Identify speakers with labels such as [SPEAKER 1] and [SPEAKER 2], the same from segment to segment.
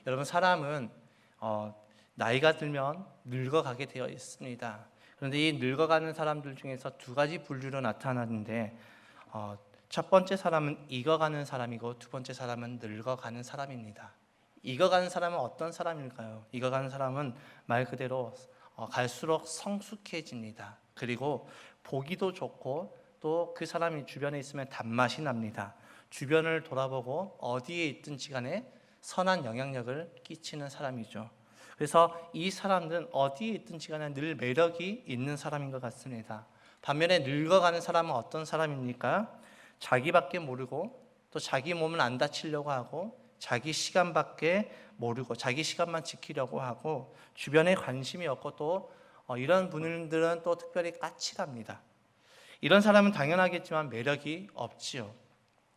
[SPEAKER 1] 여러분, 사람은 나이가 들면 늙어가게 되어 있습니다. 그런데 이 늙어가는 사람들 중에서 두 가지 분류로 나타나는데 첫 번째 사람은 익어가는 사람이고 두 번째 사람은 늙어가는 사람입니다. 익어가는 사람은 어떤 사람일까요? 익어가는 사람은 말 그대로 갈수록 성숙해집니다. 그리고 보기도 좋고 또 그 사람이 주변에 있으면 단맛이 납니다. 주변을 돌아보고 어디에 있든지 간에 선한 영향력을 끼치는 사람이죠. 그래서 이 사람들은 어디에 있든지 간에 늘 매력이 있는 사람인 것 같습니다. 반면에 늙어가는 사람은 어떤 사람입니까? 자기밖에 모르고 또 자기 몸을 안 다치려고 하고 자기 시간밖에 모르고 자기 시간만 지키려고 하고 주변에 관심이 없고 또 이런 분들은 또 특별히 까칠합니다. 이런 사람은 당연하겠지만 매력이 없지요.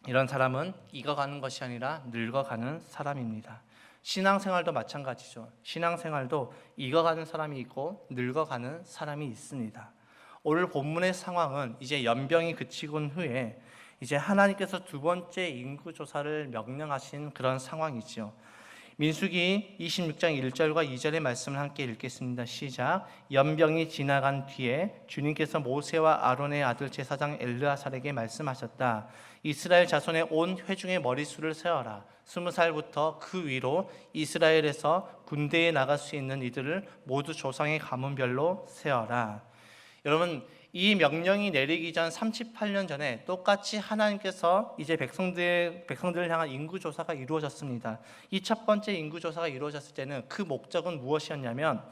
[SPEAKER 1] 이런 사람은 익어가는 것이 아니라 늙어가는 사람입니다. 신앙생활도 마찬가지죠. 신앙생활도 익어가는 사람이 있고 늙어가는 사람이 있습니다. 오늘 본문의 상황은 이제 연병이 그치곤 후에 이제 하나님께서 두 번째 인구조사를 명령하신 그런 상황이죠. 민수기 26장 1절과 2절의 말씀을 함께 읽겠습니다. 시작. 연병이 지나간 뒤에 주님께서 모세와 아론의 아들 제사장 엘르아살에게 말씀하셨다. 이스라엘 자손의 온 회중의 머릿수를 세어라. 20살부터 그 위로 이스라엘에서 군대에 나갈 수 있는 이들을 모두 조상의 가문별로 세어라. 여러분, 이 명령이 내리기 전 38년 전에 똑같이 하나님께서 이제 백성들을 향한 인구조사가 이루어졌습니다. 이 첫 번째 인구조사가 이루어졌을 때는 그 목적은 무엇이었냐면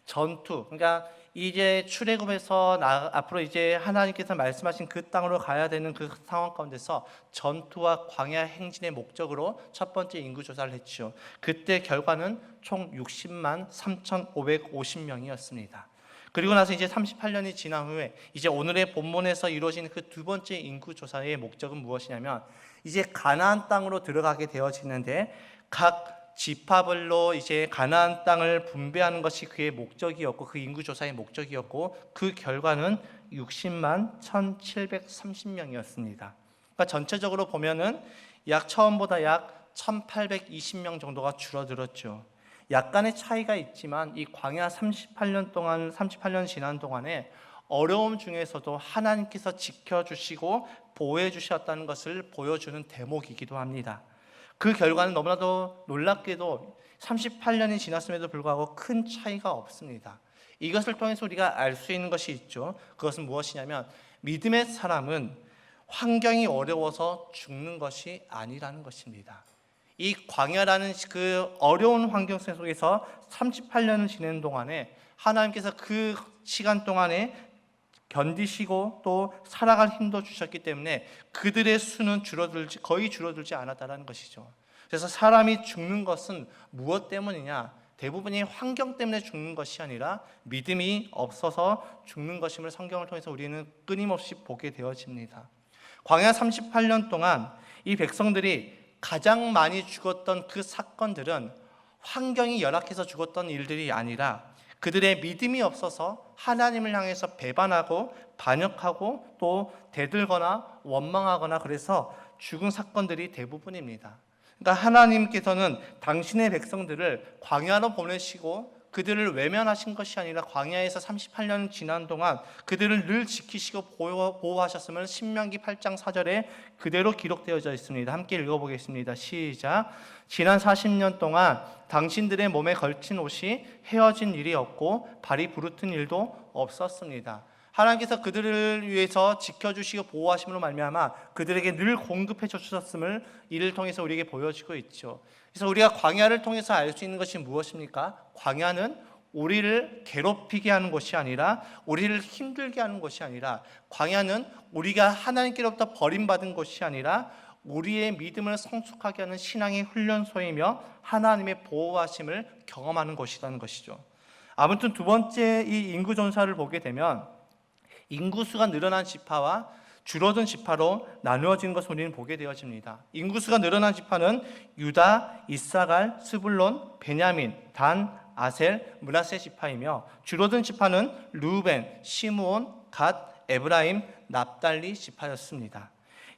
[SPEAKER 1] 전투, 그러니까 이제 출애굽에서 앞으로 이제 하나님께서 말씀하신 그 땅으로 가야 되는 그 상황 가운데서 전투와 광야 행진의 목적으로 첫 번째 인구조사를 했죠. 그때 결과는 총 60만 3,550명이었습니다. 그리고 나서 이제 38년이 지난 후에 이제 오늘의 본문에서 이루어진 그 두 번째 인구 조사의 목적은 무엇이냐면 이제 가나안 땅으로 들어가게 되어지는데 각 지파별로 이제 가나안 땅을 분배하는 것이 그의 목적이었고 그 인구 조사의 목적이었고 그 결과는 60만 1,730명이었습니다. 그러니까 전체적으로 보면은 처음보다 약 1,820명 정도가 줄어들었죠. 약간의 차이가 있지만 이 광야 38년 지난 동안에 어려움 중에서도 하나님께서 지켜주시고 보호해 주셨다는 것을 보여주는 대목이기도 합니다. 그 결과는 너무나도 놀랍게도 38년이 지났음에도 불구하고 큰 차이가 없습니다. 이것을 통해서 우리가 알 수 있는 것이 있죠. 그것은 무엇이냐면 믿음의 사람은 환경이 어려워서 죽는 것이 아니라는 것입니다. 이 광야라는 그 어려운 환경 속에서 38년을 지내는 동안에 하나님께서 그 시간 동안에 견디시고 또 살아갈 힘도 주셨기 때문에 그들의 수는 거의 줄어들지 않았다는 것이죠. 그래서 사람이 죽는 것은 무엇 때문이냐? 대부분이 환경 때문에 죽는 것이 아니라 믿음이 없어서 죽는 것임을 성경을 통해서 우리는 끊임없이 보게 되어집니다. 광야 38년 동안 이 백성들이 가장 많이 죽었던 그 사건들은 환경이 열악해서 죽었던 일들이 아니라 그들의 믿음이 없어서 하나님을 향해서 배반하고 반역하고 또 대들거나 원망하거나 그래서 죽은 사건들이 대부분입니다. 그러니까 하나님께서는 당신의 백성들을 광야로 보내시고 그들을 외면하신 것이 아니라 광야에서 38년 지난 동안 그들을 늘 지키시고 보호하셨음을 신명기 8장 4절에 그대로 기록되어져 있습니다. 함께 읽어보겠습니다. 시작. 지난 40년 동안 당신들의 몸에 걸친 옷이 헤어진 일이 없고 발이 부르튼 일도 없었습니다. 하나님께서 그들을 위해서 지켜주시고 보호하심으로 말미암아 그들에게 늘 공급해 주셨음을 이를 통해서 우리에게 보여주고 있죠. 그래서 우리가 광야를 통해서 알 수 있는 것이 무엇입니까? 광야는 우리를 괴롭히게 하는 것이 아니라 우리를 힘들게 하는 것이 아니라 광야는 우리가 하나님께로부터 버림받은 것이 아니라 우리의 믿음을 성숙하게 하는 신앙의 훈련소이며 하나님의 보호하심을 경험하는 것이라는 것이죠. 아무튼 두 번째 이 인구조사를 보게 되면 인구수가 늘어난 지파와 줄어든 지파로 나누어지는 것을 우리는 보게 되어집니다. 인구수가 늘어난 지파는 유다, 이사갈, 스불론, 베냐민, 단, 아셀, 므낫세 지파이며 줄어든 지파는 르우벤, 시므온, 갓, 에브라임, 납달리 지파였습니다.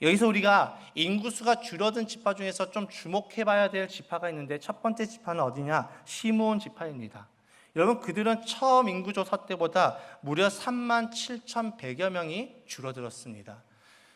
[SPEAKER 1] 여기서 우리가 인구수가 줄어든 지파 중에서 좀 주목해봐야 될 지파가 있는데 첫 번째 지파는 어디냐? 시므온 지파입니다. 여러분, 그들은 처음 인구조사 때보다 무려 37,100여 명이 줄어들었습니다.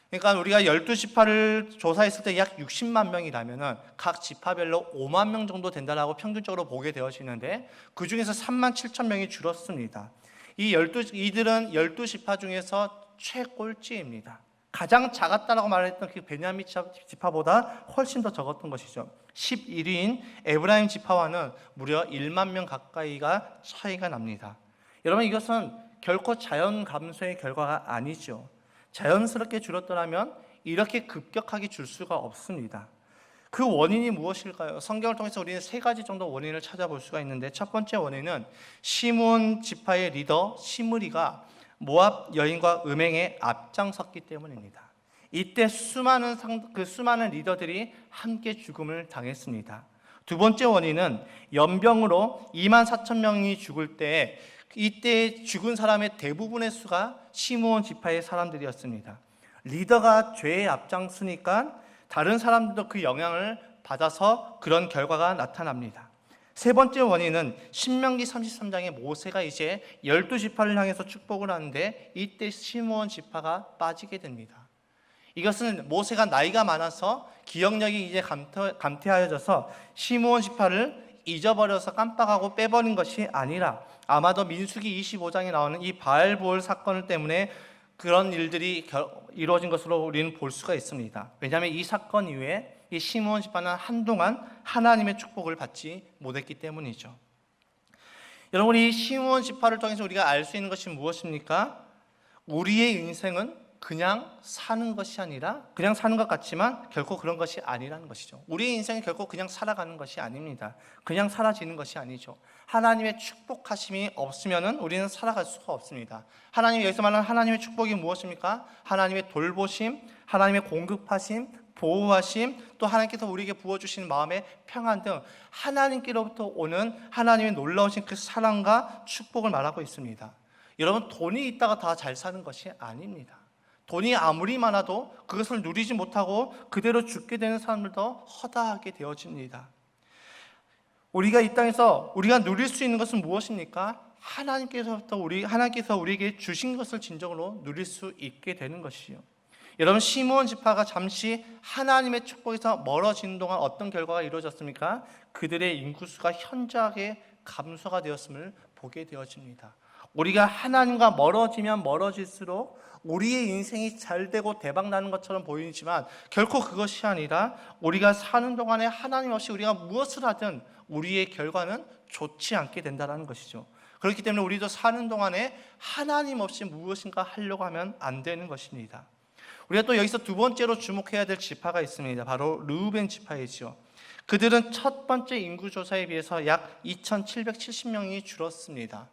[SPEAKER 1] 그러니까 우리가 12지파를 조사했을 때 약 60만 명이라면 각 지파별로 5만 명 정도 된다라고 평균적으로 보게 되어지는데 그 중에서 37,000명이 줄었습니다. 이들은 12지파 중에서 최꼴찌입니다. 가장 작았다라고 말했던 그 베냐민 지파보다 훨씬 더 적었던 것이죠. 11위인 에브라임 지파와는 무려 1만 명 가까이가 차이가 납니다. 여러분, 이것은 결코 자연 감소의 결과가 아니죠. 자연스럽게 줄었더라면 이렇게 급격하게 줄 수가 없습니다. 그 원인이 무엇일까요? 성경을 통해서 우리는 세 가지 정도 원인을 찾아볼 수가 있는데 첫 번째 원인은 시므온 지파의 리더 시므리가 모압 여인과 음행에 앞장섰기 때문입니다. 이때 수많은 리더들이 함께 죽음을 당했습니다. 두 번째 원인은 연병으로 24,000명이 죽을 때 이때 죽은 사람의 대부분의 수가 시므온 지파의 사람들이었습니다. 리더가 죄에 앞장서니까 다른 사람들도 그 영향을 받아서 그런 결과가 나타납니다. 세 번째 원인은 신명기 33장에 모세가 이제 12지파를 향해서 축복을 하는데 이때 시므온 지파가 빠지게 됩니다. 이것은 모세가 나이가 많아서 기억력이 이제 감퇴하여져서 시므온 지파를 잊어버려서 깜빡하고 빼버린 것이 아니라 아마도 민수기 25장에 나오는 이 바알보을 사건 때문에 그런 일들이 이루어진 것으로 우리는 볼 수가 있습니다. 왜냐하면 이 사건 이후에 이 시므온 지파는 한동안 하나님의 축복을 받지 못했기 때문이죠. 여러분, 이 시므온 지파를 통해서 우리가 알 수 있는 것이 무엇입니까? 우리의 인생은 그냥 사는 것이 아니라 그냥 사는 것 같지만 결코 그런 것이 아니라는 것이죠. 우리의 인생은 결코 그냥 살아가는 것이 아닙니다. 그냥 사라지는 것이 아니죠. 하나님의 축복하심이 없으면 우리는 살아갈 수가 없습니다. 하나님이 여기서 말하는 하나님의 축복이 무엇입니까? 하나님의 돌보심, 하나님의 공급하심, 보호하심, 또 하나님께서 우리에게 부어주신 마음의 평안 등 하나님께로부터 오는 하나님의 놀라우신 그 사랑과 축복을 말하고 있습니다. 여러분, 돈이 있다가 다 잘 사는 것이 아닙니다. 돈이 아무리 많아도 그것을 누리지 못하고 그대로 죽게 되는 사람들도 허다하게 되어집니다. 우리가 이 땅에서 우리가 누릴 수 있는 것은 무엇입니까? 하나님께서 우리에게 주신 것을 진정으로 누릴 수 있게 되는 것이요. 여러분, 시므온 지파가 잠시 하나님의 축복에서 멀어지는 동안 어떤 결과가 이루어졌습니까? 그들의 인구수가 현저하게 감소가 되었음을 보게 되어집니다. 우리가 하나님과 멀어지면 멀어질수록 우리의 인생이 잘되고 대박나는 것처럼 보이지만 결코 그것이 아니라 우리가 사는 동안에 하나님 없이 우리가 무엇을 하든 우리의 결과는 좋지 않게 된다는 것이죠. 그렇기 때문에 우리도 사는 동안에 하나님 없이 무엇인가 하려고 하면 안 되는 것입니다. 우리가 또 여기서 두 번째로 주목해야 될 지파가 있습니다. 바로 르우벤 지파이죠. 그들은 첫 번째 인구조사에 비해서 약 2,770명이 줄었습니다.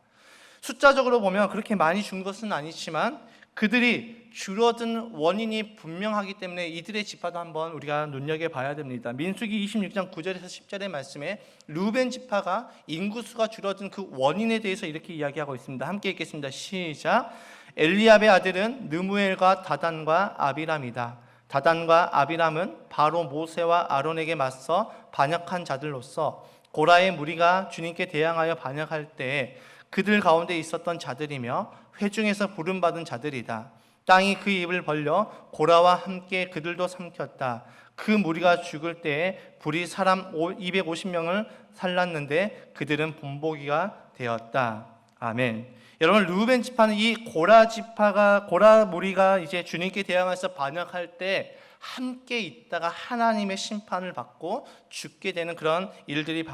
[SPEAKER 1] 숫자적으로 보면 그렇게 많이 준 것은 아니지만 그들이 줄어든 원인이 분명하기 때문에 이들의 지파도 한번 우리가 눈여겨봐야 됩니다. 민수기 26장 9절에서 10절의 말씀에 르우벤 지파가 인구수가 줄어든 그 원인에 대해서 이렇게 이야기하고 있습니다. 함께 읽겠습니다. 시작. 엘리압의 아들은 느무엘과 다단과 아비람이다. 다단과 아비람은 바로 모세와 아론에게 맞서 반역한 자들로서 고라의 무리가 주님께 대항하여 반역할 때에 그들 가운데 있었던 자들이며 회중에서 부름받은 자들이다. 땅이 그 입을 벌려 고라와 함께 그들도 삼켰다. 그 무리가 죽을 때에 불이 사람 250명을 살랐는데 그들은 본보기가 되었다. 아멘. 여러분, 르우벤 지파는 이 고라 무리가 이제 주님께 대항해서 반역할 때 함께 있다가 하나님의 심판을 받고 죽게 되는 그런 일들이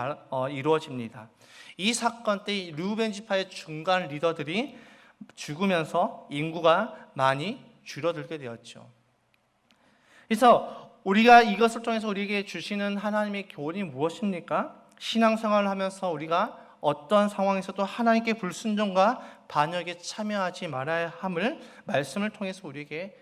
[SPEAKER 1] 이루어집니다. 이 사건 때 르우벤 지파의 중간 리더들이 죽으면서 인구가 많이 줄어들게 되었죠. 그래서 우리가 이것을 통해서 우리에게 주시는 하나님의 교훈이 무엇입니까? 신앙생활을 하면서 우리가 어떤 상황에서도 하나님께 불순종과 반역에 참여하지 말아야 함을 말씀을 통해서 우리에게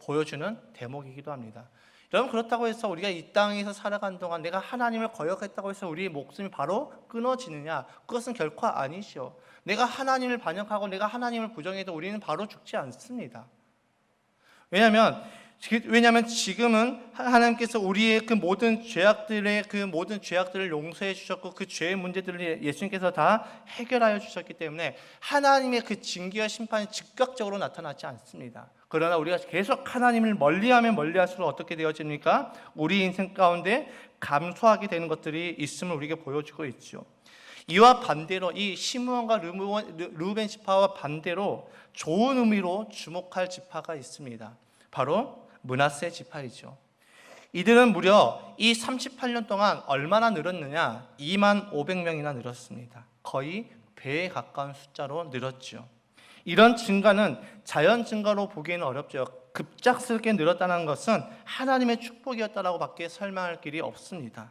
[SPEAKER 1] 보여주는 대목이기도 합니다. 여러분, 그렇다고 해서 우리가 이 땅에서 살아간 동안 내가 하나님을 거역했다고 해서 우리의 목숨이 바로 끊어지느냐? 그것은 결코 아니시오. 내가 하나님을 반역하고 내가 하나님을 부정해도 우리는 바로 죽지 않습니다. 왜냐하면 왜냐하면 지금은 하나님께서 우리의 그 모든 죄악들을 용서해 주셨고 그 죄의 문제들을 예수님께서 다 해결하여 주셨기 때문에 하나님의 그 징계와 심판이 즉각적으로 나타나지 않습니다. 그러나 우리가 계속 하나님을 멀리하면 멀리할수록 어떻게 되어집니까? 우리 인생 가운데 감소하게 되는 것들이 있음을 우리에게 보여주고 있죠. 이와 반대로 이 시므온과 르우벤 지파와 반대로 좋은 의미로 주목할 지파가 있습니다. 바로 므낫세 지파이죠. 이들은 무려 이 38년 동안 얼마나 늘었느냐? 2만 500명이나 늘었습니다. 거의 배에 가까운 숫자로 늘었죠. 이런 증가는 자연 증가로 보기에는 어렵죠. 급작스럽게 늘었다는 것은 하나님의 축복이었다라고 밖에 설명할 길이 없습니다.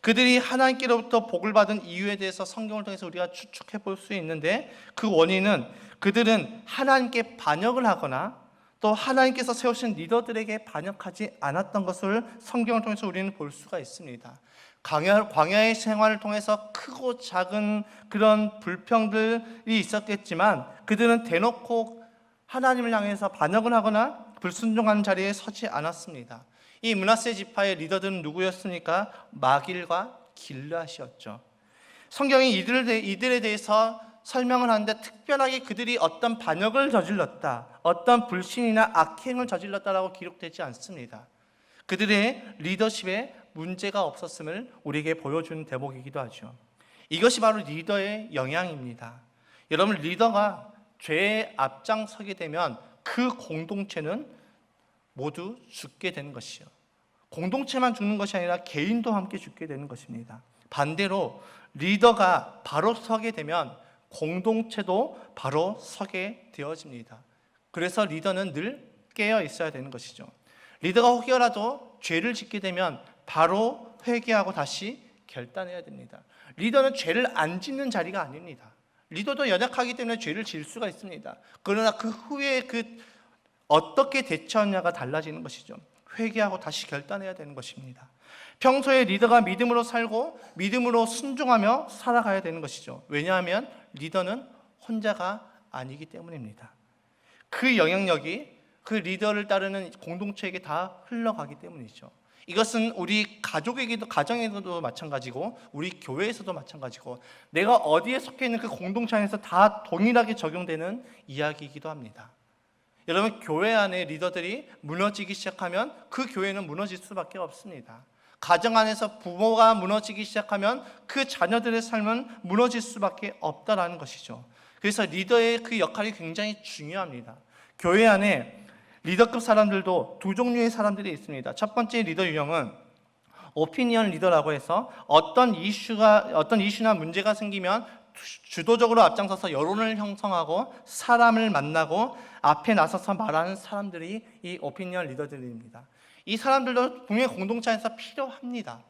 [SPEAKER 1] 그들이 하나님께로부터 복을 받은 이유에 대해서 성경을 통해서 우리가 추측해 볼 수 있는데, 그 원인은 그들은 하나님께 반역을 하거나 또 하나님께서 세우신 리더들에게 반역하지 않았던 것을 성경을 통해서 우리는 볼 수가 있습니다. 광야의 생활을 통해서 크고 작은 그런 불평들이 있었겠지만 그들은 대놓고 하나님을 향해서 반역을 하거나 불순종하는 자리에 서지 않았습니다. 이 므낫세 지파의 리더들은 누구였습니까? 마길과 길르앗이었죠. 성경이 이들에 대해서 설명을 하는데 특별하게 그들이 어떤 반역을 저질렀다, 어떤 불신이나 악행을 저질렀다라고 기록되지 않습니다. 그들의 리더십에 문제가 없었음을 우리에게 보여주는 대목이기도 하죠. 이것이 바로 리더의 영향입니다. 여러분, 리더가 죄에 앞장서게 되면 그 공동체는 모두 죽게 되는 것이요. 공동체만 죽는 것이 아니라 개인도 함께 죽게 되는 것입니다. 반대로 리더가 바로 서게 되면 공동체도 바로 서게 되어집니다. 그래서 리더는 늘 깨어 있어야 되는 것이죠. 리더가 혹여라도 죄를 짓게 되면 바로 회개하고 다시 결단해야 됩니다. 리더는 죄를 안 짓는 자리가 아닙니다. 리더도 연약하기 때문에 죄를 지을 수가 있습니다. 그러나 그 후에 어떻게 대처하느냐가 달라지는 것이죠. 회개하고 다시 결단해야 되는 것입니다. 평소에 리더가 믿음으로 살고 믿음으로 순종하며 살아가야 되는 것이죠. 왜냐하면 리더는 혼자가 아니기 때문입니다. 그 영향력이 그 리더를 따르는 공동체에게 다 흘러가기 때문이죠. 이것은 우리 가정에서도 마찬가지고 우리 교회에서도 마찬가지고 내가 어디에 속해 있는 그 공동체 안에서 다 동일하게 적용되는 이야기이기도 합니다. 여러분, 교회 안에 리더들이 무너지기 시작하면 그 교회는 무너질 수밖에 없습니다. 가정 안에서 부모가 무너지기 시작하면 그 자녀들의 삶은 무너질 수밖에 없다라는 것이죠. 그래서 리더의 그 역할이 굉장히 중요합니다. 교회 안에 리더급 사람들도 두 종류의 사람들이 있습니다. 첫 번째 리더 유형은 오피니언 리더라고 해서 어떤 이슈나 문제가 생기면 주도적으로 앞장서서 여론을 형성하고 사람을 만나고 앞에 나서서 말하는 사람들이 이 오피니언 리더들입니다. 이 사람들도 분명히 공동체 안에서 필요합니다.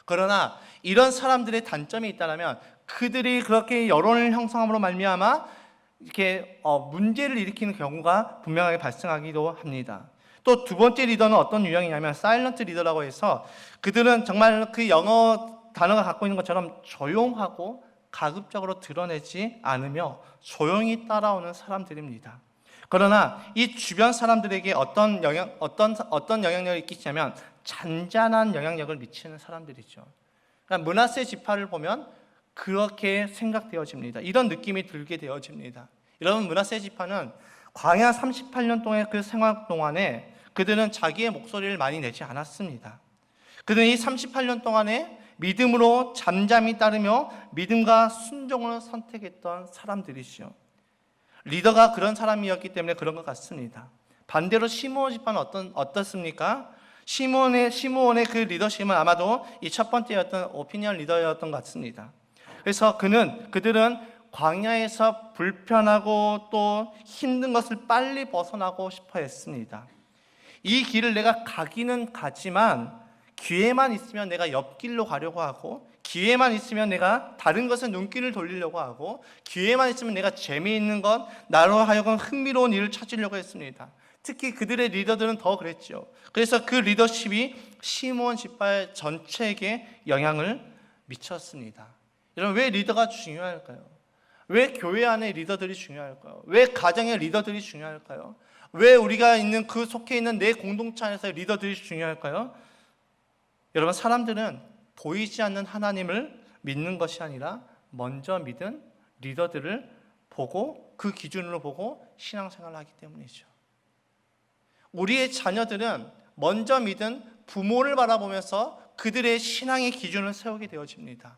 [SPEAKER 1] 그러나 이런 사람들의 단점이 있다면 그들이 그렇게 여론을 형성함으로 말미암아 이렇게 문제를 일으키는 경우가 분명하게 발생하기도 합니다. 또 두 번째 리더는 어떤 유형이냐면 사일런트 리더라고 해서 그들은 정말 그 영어 단어가 갖고 있는 것처럼 조용하고 가급적으로 드러내지 않으며 조용히 따라오는 사람들입니다. 그러나 이 주변 사람들에게 어떤 영향력을 끼치냐면 잔잔한 영향력을 미치는 사람들이죠. 그러니까 므낫세 지파를 보면 그렇게 생각되어집니다. 이런 느낌이 들게 되어집니다. 여러분, 므낫세 지파는 광야 38년 동안의 그 생활 동안에 그들은 자기의 목소리를 많이 내지 않았습니다. 그들은 이 38년 동안에 믿음으로 잠잠히 따르며 믿음과 순종을 선택했던 사람들이죠. 리더가 그런 사람이었기 때문에 그런 것 같습니다. 반대로 시므온 지파는 어떻습니까? 시므온의 그 리더십은 아마도 이 첫 번째였던 오피니언 리더였던 것 같습니다. 그래서 그들은 광야에서 불편하고 또 힘든 것을 빨리 벗어나고 싶어 했습니다. 이 길을 내가 가기는 가지만 기회만 있으면 내가 옆길로 가려고 하고, 기회만 있으면 내가 다른 것에 눈길을 돌리려고 하고, 기회만 있으면 내가 재미있는 것, 나로 하여금 흥미로운 일을 찾으려고 했습니다. 특히 그들의 리더들은 더 그랬죠. 그래서 그 리더십이 시므온 지파 전체에게 영향을 미쳤습니다. 여러분, 왜 리더가 중요할까요? 왜 교회 안에 리더들이 중요할까요? 왜 가정의 리더들이 중요할까요? 왜 우리가 있는 그 속해 있는 내 공동체 안에서 리더들이 중요할까요? 여러분, 사람들은 보이지 않는 하나님을 믿는 것이 아니라 먼저 믿은 리더들을 보고 그 기준으로 보고 신앙생활을 하기 때문이죠. 우리의 자녀들은 먼저 믿은 부모를 바라보면서 그들의 신앙의 기준을 세우게 되어집니다.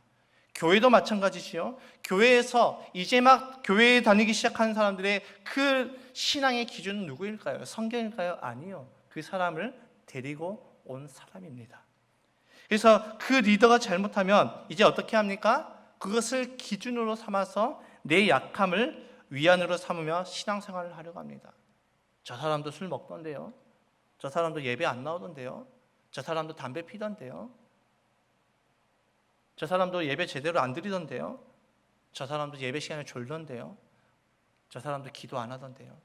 [SPEAKER 1] 교회도 마찬가지지요. 교회에서 이제 막 교회에 다니기 시작하는 사람들의 그 신앙의 기준은 누구일까요? 성경일까요? 아니요. 그 사람을 데리고 온 사람입니다. 그래서 그 리더가 잘못하면 이제 어떻게 합니까? 그것을 기준으로 삼아서 내 약함을 위안으로 삼으며 신앙생활을 하려고 합니다. 저 사람도 술 먹던데요. 저 사람도 예배 안 나오던데요. 저 사람도 담배 피던데요. 저 사람도 예배 제대로 안 드리던데요. 저 사람도 예배 시간에 졸던데요. 저 사람도 기도 안 하던데요.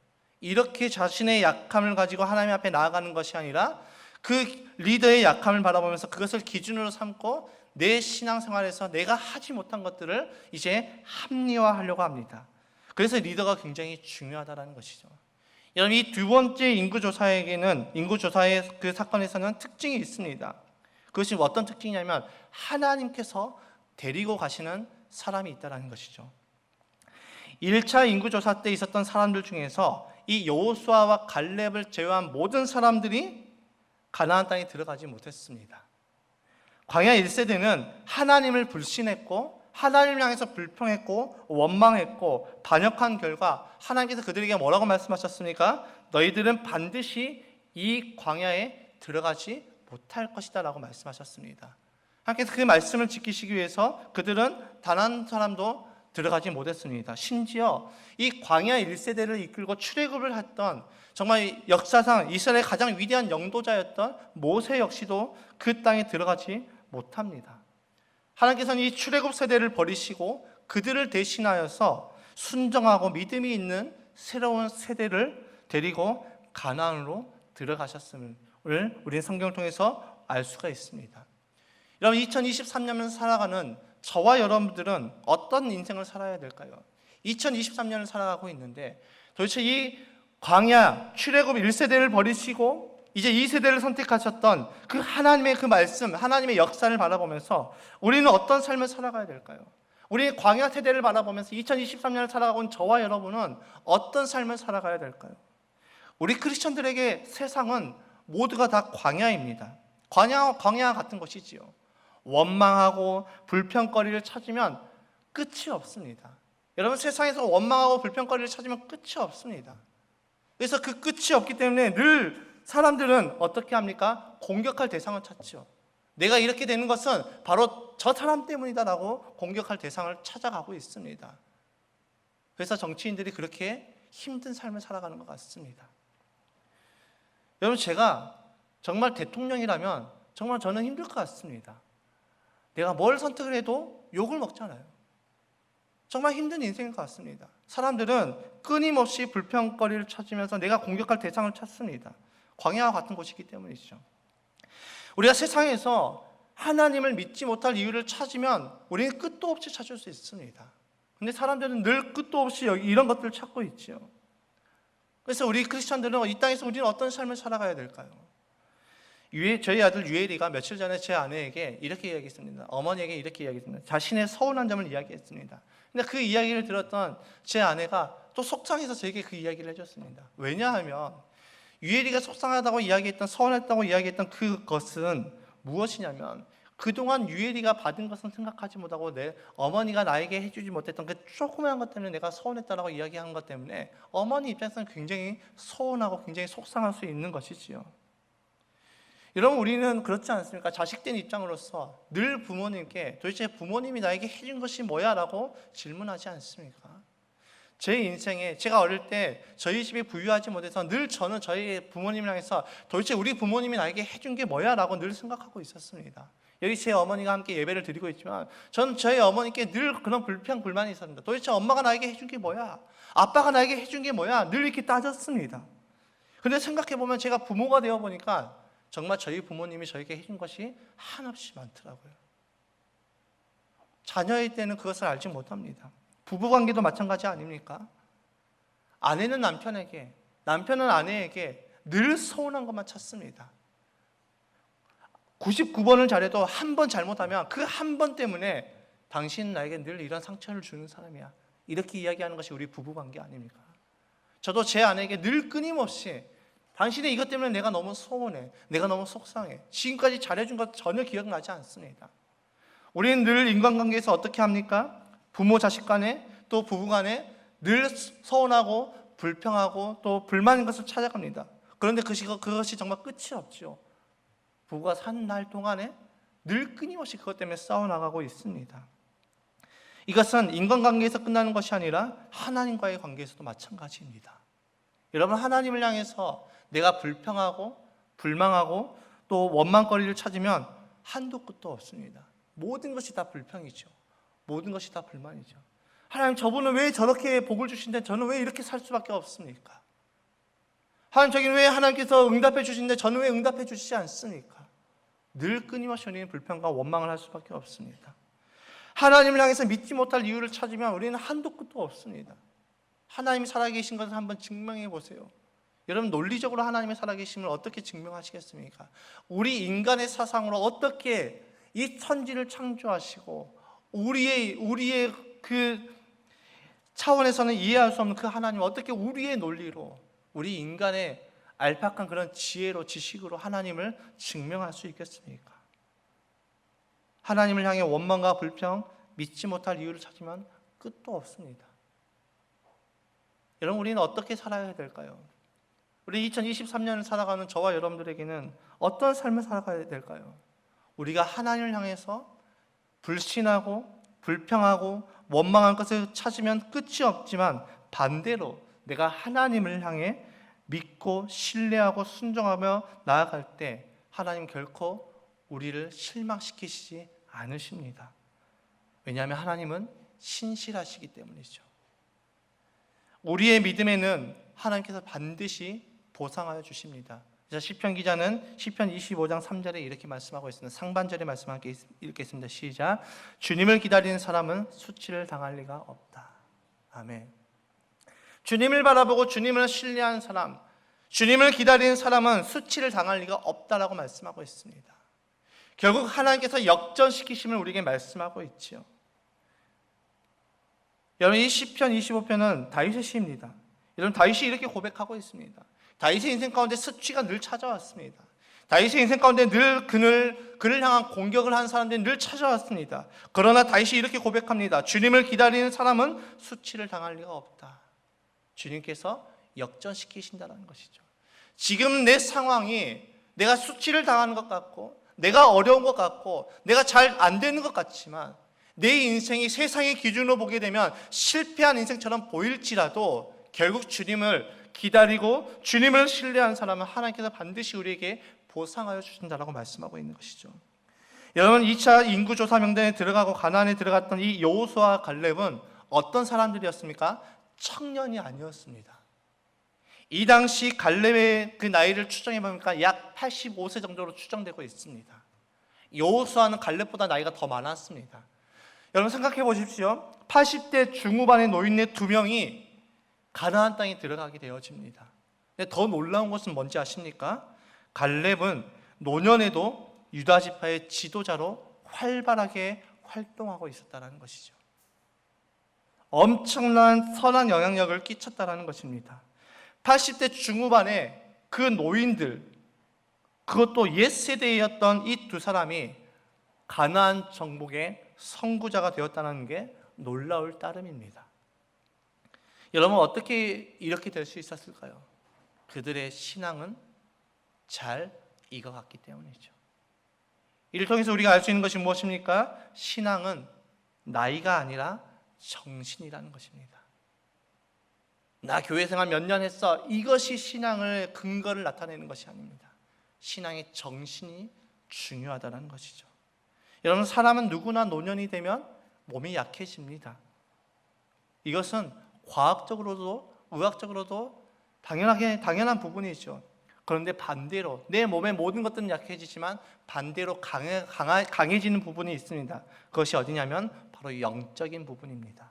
[SPEAKER 1] 이렇게 자신의 약함을 가지고 하나님 앞에 나아가는 것이 아니라 그 리더의 약함을 바라보면서 그것을 기준으로 삼고 내 신앙생활에서 내가 하지 못한 것들을 이제 합리화하려고 합니다. 그래서 리더가 굉장히 중요하다는 것이죠. 여러분, 이 두 번째 인구조사의 그 사건에서는 특징이 있습니다. 그것이 어떤 특징이냐면 하나님께서 데리고 가시는 사람이 있다는 것이죠. 1차 인구조사 때 있었던 사람들 중에서 이 여호수아와 갈렙을 제외한 모든 사람들이 가나안 땅에 들어가지 못했습니다. 광야 1세대는 하나님을 불신했고 하나님을 향해서 불평했고 원망했고 반역한 결과 하나님께서 그들에게 뭐라고 말씀하셨습니까? 너희들은 반드시 이 광야에 들어가지 못할 것이다 라고 말씀하셨습니다. 하나님께서 그 말씀을 지키시기 위해서 그들은 단 한 사람도 들어가지 못했습니다. 심지어 이 광야 1세대를 이끌고 출애굽을 했던 정말 역사상 이스라엘의 가장 위대한 영도자였던 모세 역시도 그 땅에 들어가지 못합니다. 하나님께서는 이 출애굽 세대를 버리시고 그들을 대신하여서 순정하고 믿음이 있는 새로운 세대를 데리고 가나안으로 들어가셨음을 우리는 성경을 통해서 알 수가 있습니다. 여러분, 2023년을 살아가는 저와 여러분들은 어떤 인생을 살아야 될까요? 2023년을 살아가고 있는데 도대체 이 광야 출애굽 1세대를 버리시고 이제 2세대를 선택하셨던 그 하나님의 그 말씀, 하나님의 역사를 바라보면서 우리는 어떤 삶을 살아가야 될까요? 우리 광야 세대를 바라보면서 2023년을 살아가고 있는 저와 여러분은 어떤 삶을 살아가야 될까요? 우리 크리스천들에게 세상은 모두가 다 광야입니다. 광야 같은 것이지요. 원망하고 불평거리를 찾으면 끝이 없습니다. 여러분, 세상에서 원망하고 불평거리를 찾으면 끝이 없습니다. 그래서 그 끝이 없기 때문에 늘 사람들은 어떻게 합니까? 공격할 대상을 찾죠. 내가 이렇게 되는 것은 바로 저 사람 때문이다라고 공격할 대상을 찾아가고 있습니다. 그래서 정치인들이 그렇게 힘든 삶을 살아가는 것 같습니다. 여러분, 제가 정말 대통령이라면 정말 저는 힘들 것 같습니다. 내가 뭘 선택을 해도 욕을 먹잖아요. 정말 힘든 인생인 것 같습니다. 사람들은 끊임없이 불평거리를 찾으면서 내가 공격할 대상을 찾습니다. 광야와 같은 곳이기 때문이죠. 우리가 세상에서 하나님을 믿지 못할 이유를 찾으면 우리는 끝도 없이 찾을 수 있습니다. 근데 사람들은 늘 끝도 없이 이런 것들을 찾고 있죠. 그래서 우리 크리스천들은 이 땅에서 우리는 어떤 삶을 살아가야 될까요? 저희 아들 유엘이가 며칠 전에 제 아내에게 이렇게 이야기했습니다. 어머니에게 이렇게 이야기했습니다. 자신의 서운한 점을 이야기했습니다. 근데 그 이야기를 들었던 제 아내가 또 속상해서 저에게 그 이야기를 해줬습니다. 왜냐하면 유엘이가 속상하다고 이야기했던, 서운했다고 이야기했던 그것은 무엇이냐면 그동안 유엘이가 받은 것은 생각하지 못하고 내 어머니가 나에게 해주지 못했던 그 조그마한 것 때문에 내가 서운했다라고 이야기한 것 때문에 어머니 입장에서는 굉장히 서운하고 굉장히 속상할 수 있는 것이지요. 여러분, 우리는 그렇지 않습니까? 자식된 입장으로서 늘 부모님께 도대체 부모님이 나에게 해준 것이 뭐야? 라고 질문하지 않습니까? 제 인생에 제가 어릴 때 저희 집이 부유하지 못해서 늘 저는 저희 부모님을 향해서 도대체 우리 부모님이 나에게 해준 게 뭐야? 라고 늘 생각하고 있었습니다. 여기 제 어머니가 함께 예배를 드리고 있지만 저는 저희 어머니께 늘 그런 불평불만이 있었습니다. 도대체 엄마가 나에게 해준 게 뭐야? 아빠가 나에게 해준 게 뭐야? 늘 이렇게 따졌습니다. 그런데 생각해보면 제가 부모가 되어보니까 정말 저희 부모님이 저에게 해준 것이 한없이 많더라고요. 자녀일 때는 그것을 알지 못합니다. 부부관계도 마찬가지 아닙니까? 아내는 남편에게, 남편은 아내에게 늘 서운한 것만 찾습니다. 99번을 잘해도 한 번 잘못하면 그 한 번 때문에 당신 나에게 늘 이런 상처를 주는 사람이야, 이렇게 이야기하는 것이 우리 부부관계 아닙니까? 저도 제 아내에게 늘 끊임없이 당신의 이것 때문에 내가 너무 서운해, 내가 너무 속상해, 지금까지 잘해준 것 전혀 기억나지 않습니다. 우리는 늘 인간관계에서 어떻게 합니까? 부모 자식 간에, 또 부부 간에 늘 서운하고 불평하고 또 불만인 것을 찾아갑니다. 그런데 그것이 정말 끝이 없죠. 부부가 산 날 동안에 늘 끊임없이 그것 때문에 싸워나가고 있습니다. 이것은 인간관계에서 끝나는 것이 아니라 하나님과의 관계에서도 마찬가지입니다. 여러분, 하나님을 향해서 내가 불평하고 불망하고 또 원망거리를 찾으면 한도 끝도 없습니다. 모든 것이 다 불평이죠. 모든 것이 다 불만이죠. 하나님, 저분은 왜 저렇게 복을 주신데 저는 왜 이렇게 살 수밖에 없습니까? 하나님, 저기는 왜 하나님께서 응답해 주시는데 저는 왜 응답해 주시지 않습니까? 늘 끊임없이 우리는 불평과 원망을 할 수밖에 없습니다. 하나님을 향해서 믿지 못할 이유를 찾으면 우리는 한도 끝도 없습니다. 하나님이 살아계신 것을 한번 증명해 보세요. 여러분, 논리적으로 하나님의 살아계심을 어떻게 증명하시겠습니까? 우리 인간의 사상으로 어떻게 이 천지를 창조하시고 우리의 그 차원에서는 이해할 수 없는 그 하나님을 어떻게 우리의 논리로, 우리 인간의 알팍한 그런 지혜로, 지식으로 하나님을 증명할 수 있겠습니까? 하나님을 향해 원망과 불평, 믿지 못할 이유를 찾으면 끝도 없습니다. 여러분, 우리는 어떻게 살아야 될까요? 우리 2023년을 살아가는 저와 여러분들에게는 어떤 삶을 살아가야 될까요? 우리가 하나님을 향해서 불신하고 불평하고 원망할 것을 찾으면 끝이 없지만, 반대로 내가 하나님을 향해 믿고 신뢰하고 순종하며 나아갈 때 하나님 결코 우리를 실망시키시지 않으십니다. 왜냐하면 하나님은 신실하시기 때문이죠. 우리의 믿음에는 하나님께서 반드시 보상하여 주십니다. 시편 기자는 시편 25장 3절에 이렇게 말씀하고 있습니다. 상반절에 말씀하게 읽겠습니다. 시작. 주님을 기다리는 사람은 수치를 당할 리가 없다. 아멘. 주님을 바라보고 주님을 신뢰하는 사람, 주님을 기다리는 사람은 수치를 당할 리가 없다라고 말씀하고 있습니다. 결국 하나님께서 역전시키심을 우리에게 말씀하고 있지요. 여러분, 이 시편 25편은 다윗의 시입니다. 여러분, 다윗이 이렇게 고백하고 있습니다. 다윗의 인생 가운데 수치가 늘 찾아왔습니다. 다윗의 인생 가운데 늘 그를 향한 공격을 한 사람들이 늘 찾아왔습니다. 그러나 다윗이 이렇게 고백합니다. 주님을 기다리는 사람은 수치를 당할 리가 없다. 주님께서 역전시키신다는 것이죠. 지금 내 상황이 내가 수치를 당하는 것 같고, 내가 어려운 것 같고, 내가 잘 안 되는 것 같지만, 내 인생이 세상의 기준으로 보게 되면 실패한 인생처럼 보일지라도 결국 주님을 기다리고 주님을 신뢰한 사람은 하나님께서 반드시 우리에게 보상하여 주신다라고 말씀하고 있는 것이죠. 여러분, 2차 인구조사 명단에 들어가고 가나안에 들어갔던 이 여호수아와 갈렙은 어떤 사람들이었습니까? 청년이 아니었습니다. 이 당시 갈렙의 그 나이를 추정해 보니까 약 85세 정도로 추정되고 있습니다. 여호수아는 갈렙보다 나이가 더 많았습니다. 여러분, 생각해 보십시오. 80대 중후반의 노인네 2명이 가나안 땅에 들어가게 되어집니다. 근데 더 놀라운 것은 뭔지 아십니까? 갈렙은 노년에도 유다 지파의 지도자로 활발하게 활동하고 있었다는 것이죠. 엄청난 선한 영향력을 끼쳤다는 것입니다. 80대 중후반에 그 노인들, 그것도 옛 세대였던 이 두 사람이 가나안 정복의 선구자가 되었다는 게 놀라울 따름입니다. 여러분, 어떻게 이렇게 될 수 있었을까요? 그들의 신앙은 잘 익어갔기 때문이죠. 이를 통해서 우리가 알 수 있는 것이 무엇입니까? 신앙은 나이가 아니라 정신이라는 것입니다. 나 교회 생활 몇 년 했어, 이것이 신앙의 근거를 나타내는 것이 아닙니다. 신앙의 정신이 중요하다는 것이죠. 여러분, 사람은 누구나 노년이 되면 몸이 약해집니다. 이것은 과학적으로도 의학적으로도 당연한 부분이죠. 그런데 반대로 내 몸의 모든 것들은 약해지지만 반대로 강해지는 부분이 있습니다. 그것이 어디냐면 바로 영적인 부분입니다.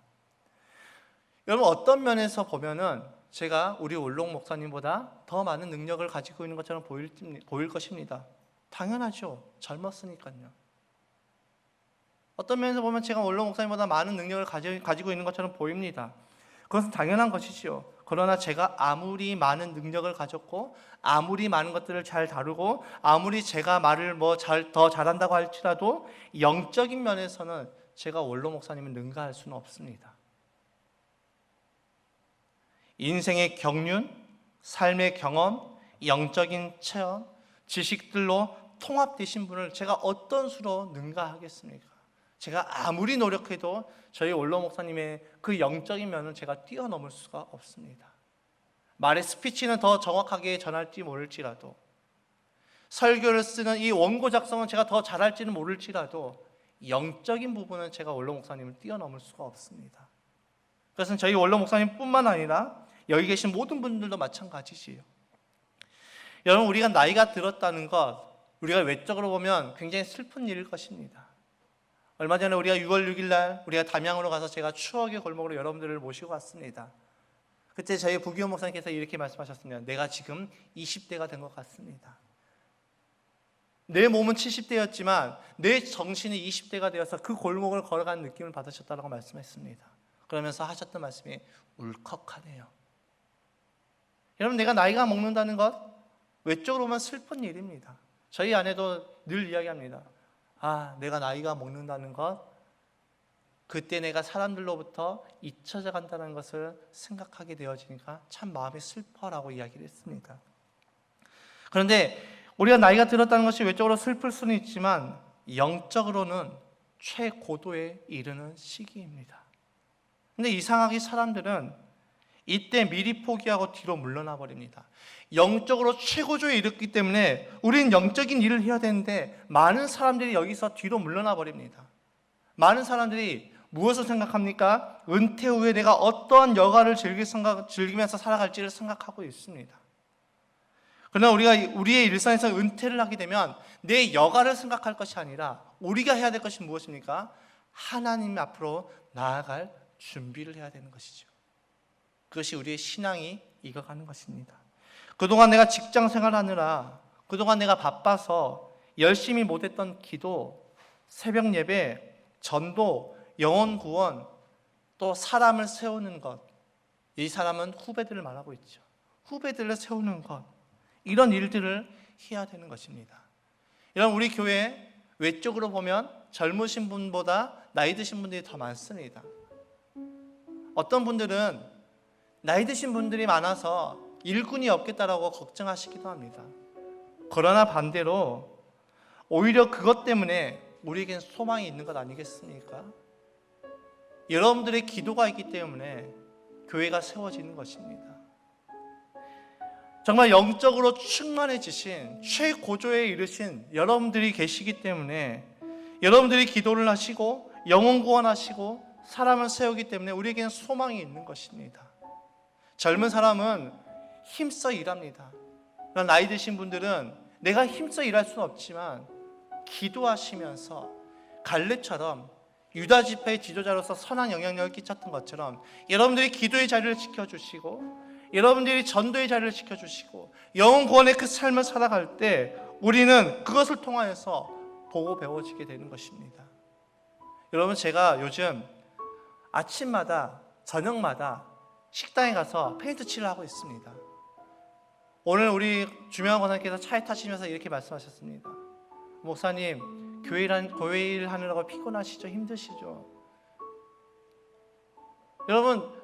[SPEAKER 1] 여러분, 어떤 면에서 보면은 제가 우리 원록 목사님보다 더 많은 능력을 가지고 있는 것처럼 보일 것입니다. 당연하죠. 젊었으니까요. 어떤 면에서 보면 제가 원록 목사님보다 많은 능력을 가지고 있는 것처럼 보입니다. 그것은 당연한 것이죠. 그러나 제가 아무리 많은 능력을 가졌고 아무리 많은 것들을 잘 다루고 아무리 제가 말을 더 잘한다고 할지라도 영적인 면에서는 제가 원로 목사님을 능가할 수는 없습니다. 인생의 경륜, 삶의 경험, 영적인 체험, 지식들로 통합되신 분을 제가 어떤 수로 능가하겠습니까? 제가 아무리 노력해도 저희 원로 목사님의 그 영적인 면은 제가 뛰어넘을 수가 없습니다. 말의 스피치는 더 정확하게 전할지 모를지라도, 설교를 쓰는 이 원고 작성은 제가 더 잘할지는 모를지라도 영적인 부분은 제가 원로 목사님을 뛰어넘을 수가 없습니다. 그것은 저희 원로 목사님뿐만 아니라 여기 계신 모든 분들도 마찬가지지요. 여러분, 우리가 나이가 들었다는 것, 우리가 외적으로 보면 굉장히 슬픈 일일 것입니다. 얼마 전에 우리가 6월 6일 날 우리가 담양으로 가서 제가 추억의 골목으로 여러분들을 모시고 왔습니다. 그때 저희 부기호 목사님께서 이렇게 말씀하셨습니다. 내가 지금 20대가 된 것 같습니다. 내 몸은 70대였지만 내 정신이 20대가 되어서 그 골목을 걸어가는 느낌을 받으셨다고 말씀했습니다. 그러면서 하셨던 말씀이 울컥하네요. 여러분, 내가 나이가 먹는다는 것 외적으로 보면 슬픈 일입니다. 저희 아내도 늘 이야기합니다. 내가 나이가 먹는다는 것, 그때 내가 사람들로부터 잊혀져 간다는 것을 생각하게 되어지니까 참 마음이 슬퍼라고 이야기를 했습니다. 그런데 우리가 나이가 들었다는 것이 외적으로 슬플 수는 있지만 영적으로는 최고도에 이르는 시기입니다. 근데 이상하게 사람들은 이때 미리 포기하고 뒤로 물러나 버립니다. 영적으로 최고조에 이르기 때문에 우리는 영적인 일을 해야 되는데 많은 사람들이 여기서 뒤로 물러나 버립니다. 많은 사람들이 무엇을 생각합니까? 은퇴 후에 내가 어떠한 여가를 즐기면서 살아갈지를 생각하고 있습니다. 그러나 우리가 우리의 일상에서 은퇴를 하게 되면 내 여가를 생각할 것이 아니라 우리가 해야 될 것이 무엇입니까? 하나님 앞으로 나아갈 준비를 해야 되는 것이죠. 그것이 우리의 신앙이 익어가는 것입니다. 그동안 내가 직장 생활하느라, 그동안 내가 바빠서 열심히 못했던 기도, 새벽 예배, 전도, 영혼 구원, 또 사람을 세우는 것, 이 사람은 후배들을 말하고 있죠. 후배들을 세우는 것, 이런 일들을 해야 되는 것입니다. 이런 우리 교회 외적으로 보면 젊으신 분보다 나이 드신 분들이 더 많습니다. 어떤 분들은 나이 드신 분들이 많아서 일꾼이 없겠다라고 걱정하시기도 합니다. 그러나 반대로 오히려 그것 때문에 우리에겐 소망이 있는 것 아니겠습니까? 여러분들의 기도가 있기 때문에 교회가 세워지는 것입니다. 정말 영적으로 충만해지신 최고조에 이르신 여러분들이 계시기 때문에 여러분들이 기도를 하시고 영혼 구원하시고 사람을 세우기 때문에 우리에게는 소망이 있는 것입니다. 젊은 사람은 힘써 일합니다. 그러나 나이 드신 분들은 내가 힘써 일할 수는 없지만 기도하시면서 갈렙처럼 유다 지파의 지도자로서 선한 영향력을 끼쳤던 것처럼 여러분들이 기도의 자리를 지켜주시고 여러분들이 전도의 자리를 지켜주시고 영혼 구원의 그 삶을 살아갈 때 우리는 그것을 통하여서 보고 배워지게 되는 것입니다. 여러분, 제가 요즘 아침마다 저녁마다 식당에 가서 페인트 칠을 하고 있습니다. 오늘 우리 주명환 권사님께서 차에 타시면서 이렇게 말씀하셨습니다. 목사님, 교회 일 하느라고 피곤하시죠? 힘드시죠? 여러분,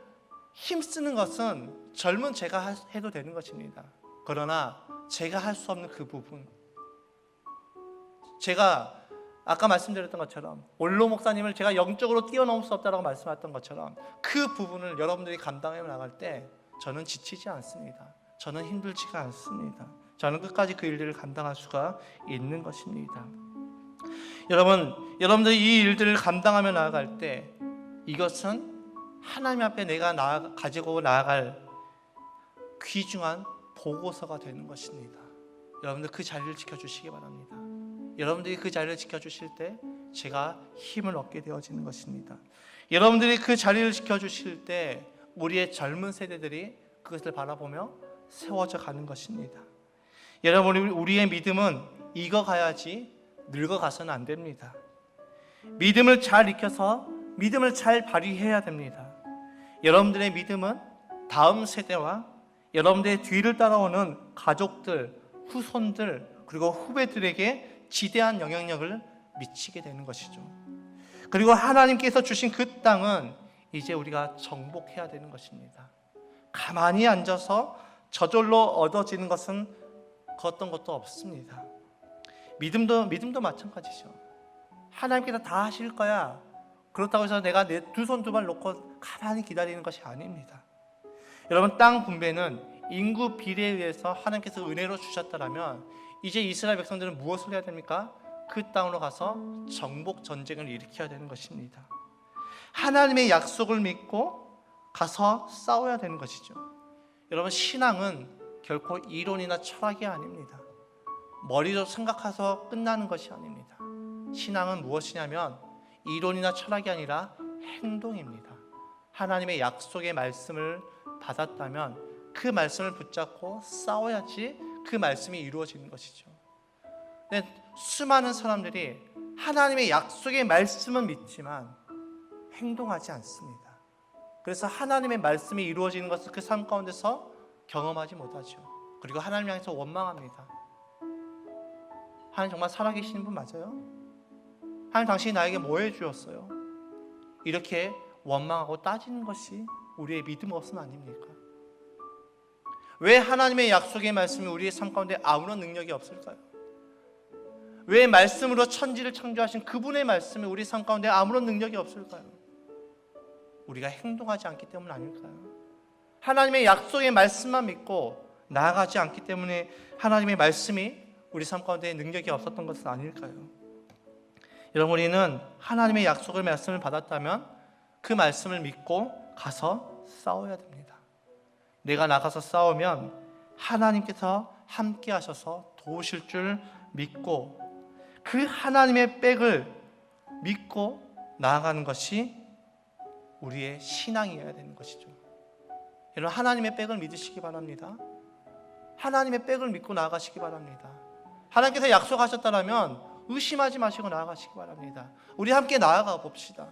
[SPEAKER 1] 힘쓰는 것은 젊은 제가 해도 되는 것입니다. 그러나 제가 할 수 없는 그 부분, 제가 아까 말씀드렸던 것처럼 원로 목사님을 제가 영적으로 뛰어넘을 수 없다고 말씀하셨던 것처럼 그 부분을 여러분들이 감당해 나갈 때 저는 지치지 않습니다. 저는 힘들지가 않습니다. 저는 끝까지 그 일들을 감당할 수가 있는 것입니다. 여러분들이 이 일들을 감당하며 나아갈 때 이것은 하나님 앞에 내가 가지고 나아갈 귀중한 보고서가 되는 것입니다. 여러분들 그 자리를 지켜주시기 바랍니다. 여러분들이 그 자리를 지켜주실 때 제가 힘을 얻게 되어지는 것입니다. 여러분들이 그 자리를 지켜주실 때 우리의 젊은 세대들이 그것을 바라보며 세워져 가는 것입니다. 여러분, 우리의 믿음은 익어가야지 늙어가서는 안 됩니다. 믿음을 잘 익혀서 믿음을 잘 발휘해야 됩니다. 여러분들의 믿음은 다음 세대와 여러분들의 뒤를 따라오는 가족들, 후손들, 그리고 후배들에게 지대한 영향력을 미치게 되는 것이죠. 그리고 하나님께서 주신 그 땅은 이제 우리가 정복해야 되는 것입니다. 가만히 앉아서 저절로 얻어지는 것은 어떤 것도 없습니다. 믿음도 마찬가지죠. 하나님께서 다 하실 거야. 그렇다고 해서 내가 내 두 손 두 발 놓고 가만히 기다리는 것이 아닙니다. 여러분, 땅 분배는 인구 비례에 의해서 하나님께서 은혜로 주셨다면 이제 이스라엘 백성들은 무엇을 해야 됩니까? 그 땅으로 가서 정복 전쟁을 일으켜야 되는 것입니다. 하나님의 약속을 믿고 가서 싸워야 되는 것이죠. 여러분, 신앙은 결코 이론이나 철학이 아닙니다. 머리로 생각해서 끝나는 것이 아닙니다. 신앙은 무엇이냐면 이론이나 철학이 아니라 행동입니다. 하나님의 약속의 말씀을 받았다면 그 말씀을 붙잡고 싸워야지 그 말씀이 이루어지는 것이죠. 근데 수많은 사람들이 하나님의 약속의 말씀은 믿지만 행동하지 않습니다. 그래서 하나님의 말씀이 이루어지는 것을 그 삶 가운데서 경험하지 못하죠. 그리고 하나님 향해서 원망합니다. 하나님 정말 살아계시는 분 맞아요? 하나님 당신이 나에게 뭐 해주었어요? 이렇게 원망하고 따지는 것이 우리의 믿음 없음 아닙니까? 왜 하나님의 약속의 말씀이 우리의 삶 가운데 아무런 능력이 없을까요? 왜 말씀으로 천지를 창조하신 그분의 말씀이 우리 삶 가운데 아무런 능력이 없을까요? 우리가 행동하지 않기 때문 아닐까요? 하나님의 약속의 말씀만 믿고 나아가지 않기 때문에 하나님의 말씀이 우리 삶 가운데 능력이 없었던 것은 아닐까요? 여러분, 우리는 하나님의 약속의 말씀을 받았다면 그 말씀을 믿고 가서 싸워야 됩니다. 내가 나가서 싸우면 하나님께서 함께 하셔서 도우실 줄 믿고 그 하나님의 백을 믿고 나아가는 것이 우리의 신앙이어야 되는 것이죠. 여러분, 하나님의 백을 믿으시기 바랍니다. 하나님의 백을 믿고 나아가시기 바랍니다. 하나님께서 약속하셨다면 의심하지 마시고 나아가시기 바랍니다. 우리 함께 나아가 봅시다.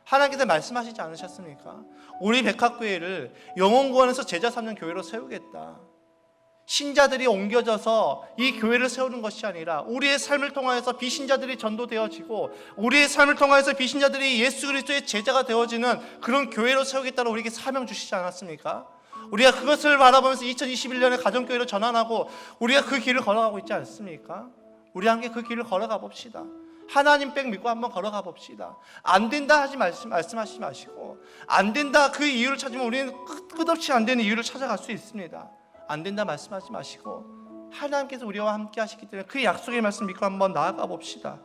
[SPEAKER 1] 하나님께서 말씀하시지 않으셨습니까? 우리 백합교회를 영혼구원에서 제자 삼는 교회로 세우겠다. 신자들이 옮겨져서 이 교회를 세우는 것이 아니라 우리의 삶을 통하여서 비신자들이 전도되어지고 우리의 삶을 통하여서 비신자들이 예수 그리스도의 제자가 되어지는 그런 교회로 세우겠다고 우리에게 사명 주시지 않았습니까? 우리가 그것을 바라보면서 2021년에 가정교회로 전환하고 우리가 그 길을 걸어가고 있지 않습니까? 우리 함께 그 길을 걸어가 봅시다. 하나님 백 믿고 한번 걸어가 봅시다. 안 된다 하지 말씀하시지 마시고, 안 된다 그 이유를 찾으면 우리는 끝없이 안 되는 이유를 찾아갈 수 있습니다. 안 된다 말씀하지 마시고 하나님께서 우리와 함께 하시기 때문에 그 약속의 말씀 믿고 한번 나아가 봅시다.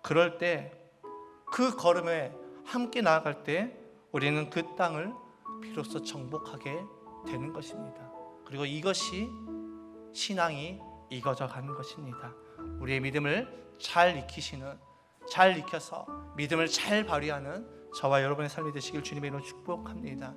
[SPEAKER 1] 그럴 때 그 걸음에 함께 나아갈 때 우리는 그 땅을 비로소 정복하게 되는 것입니다. 그리고 이것이 신앙이 익어져 가는 것입니다. 우리의 믿음을 잘 익혀서 믿음을 잘 발휘하는 저와 여러분의 삶이 되시길 주님의 이름으로 축복합니다.